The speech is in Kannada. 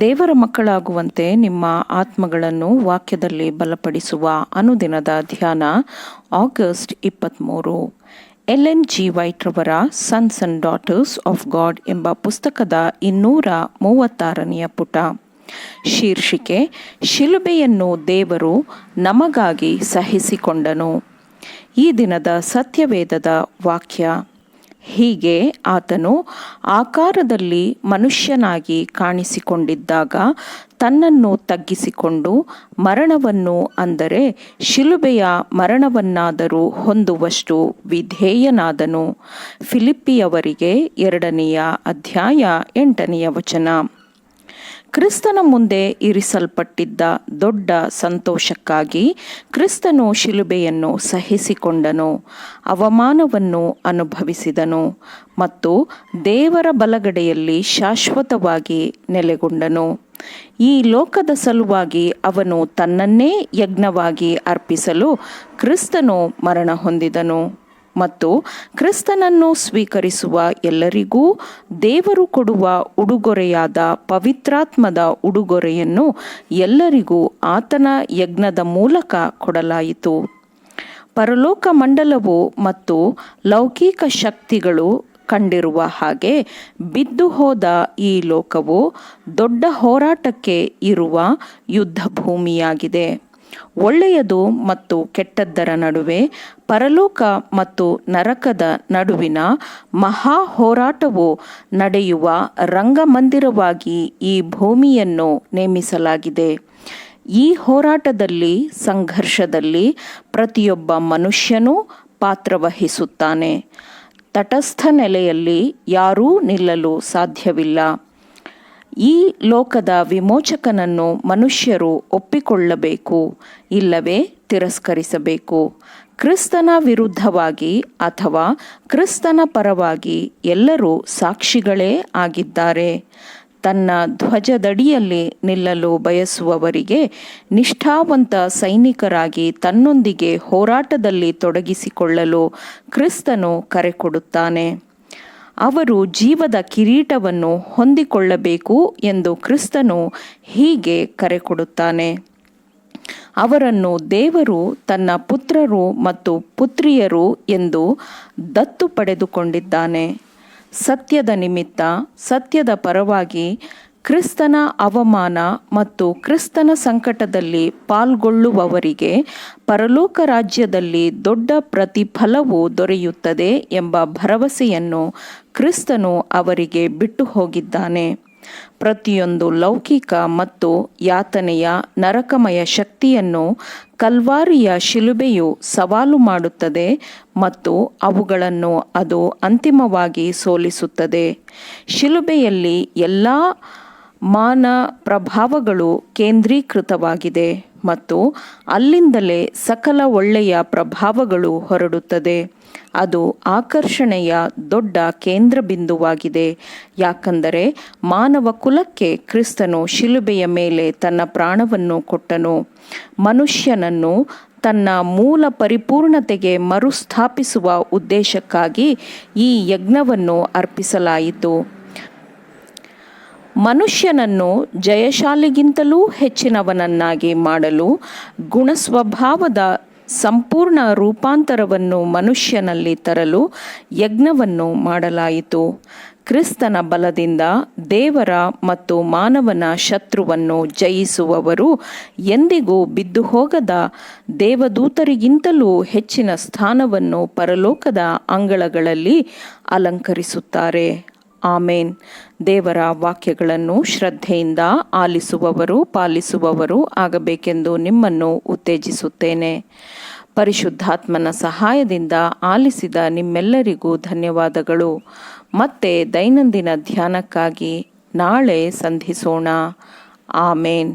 ದೇವರ ಮಕ್ಕಳಾಗುವಂತೆ ನಿಮ್ಮ ಆತ್ಮಗಳನ್ನು ವಾಕ್ಯದಲ್ಲಿ ಬಲಪಡಿಸುವ ಅನುದಿನದ ಧ್ಯಾನ ಆಗಸ್ಟ್ 23. ಎಲ್.ಎನ್. ಜಿ. ವೈಟ್ ರವರ sons and daughters of god ಎಂಬ ಪುಸ್ತಕದ 236ನೇ ಪುಟ. ಶೀರ್ಷಿಕೆ: ಶಿಲುಬೆಯನ್ನು ದೇವರು ನಮಗಾಗಿ ಸಹಿಸಿಕೊಂಡನು. ಈ ದಿನದ ಸತ್ಯವೇದದ ವಾಕ್ಯ: ಹೀಗೆ ಆತನು ಆಕಾರದಲ್ಲಿ ಮನುಷ್ಯನಾಗಿ ಕಾಣಿಸಿಕೊಂಡಿದ್ದಾಗ ತನ್ನನ್ನು ತಗ್ಗಿಸಿಕೊಂಡು ಮರಣವನ್ನು, ಅಂದರೆ ಶಿಲುಬೆಯ ಮರಣವನ್ನಾದರೂ ಹೊಂದುವಷ್ಟು ವಿಧೇಯನಾದನು. ಫಿಲಿಪ್ಪಿಯವರಿಗೆ 2ನೇ ಅಧ್ಯಾಯ 8ನೇ ವಚನ. ಕ್ರಿಸ್ತನ ಮುಂದೆ ಇರಿಸಲ್ಪಟ್ಟಿದ್ದ ದೊಡ್ಡ ಸಂತೋಷಕ್ಕಾಗಿ ಕ್ರಿಸ್ತನು ಶಿಲುಬೆಯನ್ನು ಸಹಿಸಿಕೊಂಡನು, ಅವಮಾನವನ್ನು ಅನುಭವಿಸಿದನು ಮತ್ತು ದೇವರ ಬಲಗಡೆಯಲ್ಲಿ ಶಾಶ್ವತವಾಗಿ ನೆಲೆಗೊಂಡನು. ಈ ಲೋಕದ ಸಲುವಾಗಿ ಅವನು ತನ್ನನ್ನೇ ಯಜ್ಞವಾಗಿ ಅರ್ಪಿಸಲು ಕ್ರಿಸ್ತನು ಮರಣ ಹೊಂದಿದನು ಮತ್ತು ಕ್ರಿಸ್ತನನ್ನು ಸ್ವೀಕರಿಸುವ ಎಲ್ಲರಿಗೂ ದೇವರು ಕೊಡುವ ಉಡುಗೊರೆಯಾದ ಪವಿತ್ರಾತ್ಮದ ಉಡುಗೊರೆಯನ್ನು ಎಲ್ಲರಿಗೂ ಆತನ ಯಜ್ಞದ ಮೂಲಕ ಕೊಡಲಾಯಿತು. ಪರಲೋಕ ಮಂಡಲವು ಮತ್ತು ಲೌಕಿಕ ಶಕ್ತಿಗಳು ಕಂಡಿರುವ ಹಾಗೆ ಬಿದ್ದು ಹೋದ ಈ ಲೋಕವು ದೊಡ್ಡ ಹೋರಾಟಕ್ಕೆ ಇರುವ ಯುದ್ಧ ಭೂಮಿಯಾಗಿದೆ. ಒಳ್ಳೆಯದು ಮತ್ತು ಕೆಟ್ಟದ್ದರ ನಡುವೆ, ಪರಲೋಕ ಮತ್ತು ನರಕದ ನಡುವಿನ ಮಹಾ ಹೋರಾಟವು ನಡೆಯುವ ರಂಗಮಂದಿರವಾಗಿ ಈ ಭೂಮಿಯನ್ನು ನೇಮಿಸಲಾಗಿದೆ. ಈ ಹೋರಾಟದಲ್ಲಿ, ಸಂಘರ್ಷದಲ್ಲಿ ಪ್ರತಿಯೊಬ್ಬ ಮನುಷ್ಯನೂ ಪಾತ್ರವಹಿಸುತ್ತಾನೆ. ತಟಸ್ಥ ನೆಲೆಯಲ್ಲಿ ಯಾರೂ ನಿಲ್ಲಲು ಸಾಧ್ಯವಿಲ್ಲ. ಈ ಲೋಕದ ವಿಮೋಚಕನನ್ನು ಮನುಷ್ಯರು ಒಪ್ಪಿಕೊಳ್ಳಬೇಕು, ಇಲ್ಲವೇ ತಿರಸ್ಕರಿಸಬೇಕು. ಕ್ರಿಸ್ತನ ವಿರುದ್ಧವಾಗಿ ಅಥವಾ ಕ್ರಿಸ್ತನ ಪರವಾಗಿ ಎಲ್ಲರೂ ಸಾಕ್ಷಿಗಳೇ ಆಗಿದ್ದಾರೆ. ತನ್ನ ಧ್ವಜದಡಿಯಲ್ಲಿ ನಿಲ್ಲಲು ಬಯಸುವವರಿಗೆ ನಿಷ್ಠಾವಂತ ಸೈನಿಕರಾಗಿ ತನ್ನೊಂದಿಗೆ ಹೋರಾಟದಲ್ಲಿ ತೊಡಗಿಸಿಕೊಳ್ಳಲು ಕ್ರಿಸ್ತನು ಕರೆ ಕೊಡುತ್ತಾನೆ. ಅವರು ಜೀವದ ಕಿರೀಟವನ್ನು ಹೊಂದಿಕೊಳ್ಳಬೇಕು ಎಂದು ಕ್ರಿಸ್ತನು ಹೀಗೆ ಕರೆ ಕೊಡುತ್ತಾನೆ. ಅವರನ್ನು ದೇವರು ತನ್ನ ಪುತ್ರರು ಮತ್ತು ಪುತ್ರಿಯರು ಎಂದು ದತ್ತು ಪಡೆದುಕೊಂಡಿದ್ದಾನೆ. ಸತ್ಯದ ನಿಮಿತ್ತ, ಸತ್ಯದ ಪರವಾಗಿ ಕ್ರಿಸ್ತನ ಅವಮಾನ ಮತ್ತು ಕ್ರಿಸ್ತನ ಸಂಕಟದಲ್ಲಿ ಪಾಲ್ಗೊಳ್ಳುವವರಿಗೆ ಪರಲೋಕ ರಾಜ್ಯದಲ್ಲಿ ದೊಡ್ಡ ಪ್ರತಿಫಲವು ದೊರೆಯುತ್ತದೆ ಎಂಬ ಭರವಸೆಯನ್ನು ಕ್ರಿಸ್ತನು ಅವರಿಗೆ ಬಿಟ್ಟು ಹೋಗಿದ್ದಾನೆ. ಪ್ರತಿಯೊಂದು ಲೌಕಿಕ ಮತ್ತು ಯಾತನೆಯ ನರಕಮಯ ಶಕ್ತಿಯನ್ನು ಕಲ್ವಾರಿಯ ಶಿಲುಬೆಯು ಸವಾಲು ಮಾಡುತ್ತದೆ ಮತ್ತು ಅವುಗಳನ್ನು ಅದು ಅಂತಿಮವಾಗಿ ಸೋಲಿಸುತ್ತದೆ. ಶಿಲುಬೆಯಲ್ಲಿ ಎಲ್ಲ ಮಾನ ಪ್ರಭಾವಗಳು ಕೇಂದ್ರೀಕೃತವಾಗಿದೆ ಮತ್ತು ಅಲ್ಲಿಂದಲೇ ಸಕಲ ಒಳ್ಳೆಯ ಪ್ರಭಾವಗಳು ಹೊರಡುತ್ತದೆ. ಅದು ಆಕರ್ಷಣೆಯ ದೊಡ್ಡ ಕೇಂದ್ರ ಬಿಂದುವಾಗಿದೆ, ಯಾಕಂದರೆ ಮಾನವ ಕುಲಕ್ಕೆ ಕ್ರಿಸ್ತನು ಶಿಲುಬೆಯ ಮೇಲೆ ತನ್ನ ಪ್ರಾಣವನ್ನು ಕೊಟ್ಟನು. ಮನುಷ್ಯನನ್ನು ತನ್ನ ಮೂಲ ಪರಿಪೂರ್ಣತೆಗೆ ಮರುಸ್ಥಾಪಿಸುವ ಉದ್ದೇಶಕ್ಕಾಗಿ ಈ ಯಜ್ಞವನ್ನು ಅರ್ಪಿಸಲಾಯಿತು. ಮನುಷ್ಯನನ್ನು ಜಯಶಾಲಿಗಿಂತಲೂ ಹೆಚ್ಚಿನವನನ್ನಾಗಿ ಮಾಡಲು, ಗುಣಸ್ವಭಾವದ ಸಂಪೂರ್ಣ ರೂಪಾಂತರವನ್ನು ಮನುಷ್ಯನಲ್ಲಿ ತರಲು ಯಜ್ಞವನ್ನು ಮಾಡಲಾಯಿತು. ಕ್ರಿಸ್ತನ ಬಲದಿಂದ ದೇವರ ಮತ್ತು ಮಾನವನ ಶತ್ರುವನ್ನು ಜಯಿಸುವವರು ಎಂದಿಗೂ ಬಿದ್ದು ಹೋಗದ ದೇವದೂತರಿಗಿಂತಲೂ ಹೆಚ್ಚಿನ ಸ್ಥಾನವನ್ನು ಪರಲೋಕದ ಅಂಗಳಗಳಲ್ಲಿ ಅಲಂಕರಿಸುತ್ತಾರೆ. ಆಮೇನ್. ದೇವರ ವಾಕ್ಯಗಳನ್ನು ಶ್ರದ್ಧೆಯಿಂದ ಆಲಿಸುವವರು, ಪಾಲಿಸುವವರು ಆಗಬೇಕೆಂದು ನಿಮ್ಮನ್ನು ಉತ್ತೇಜಿಸುತ್ತೇನೆ. ಪರಿಶುದ್ಧಾತ್ಮನ ಸಹಾಯದಿಂದ ಆಲಿಸಿದ ನಿಮ್ಮೆಲ್ಲರಿಗೂ ಧನ್ಯವಾದಗಳು. ಮತ್ತೆ ದೈನಂದಿನ ಧ್ಯಾನಕ್ಕಾಗಿ ನಾಳೆ ಸಂಧಿಸೋಣ. ಆಮೇನ್.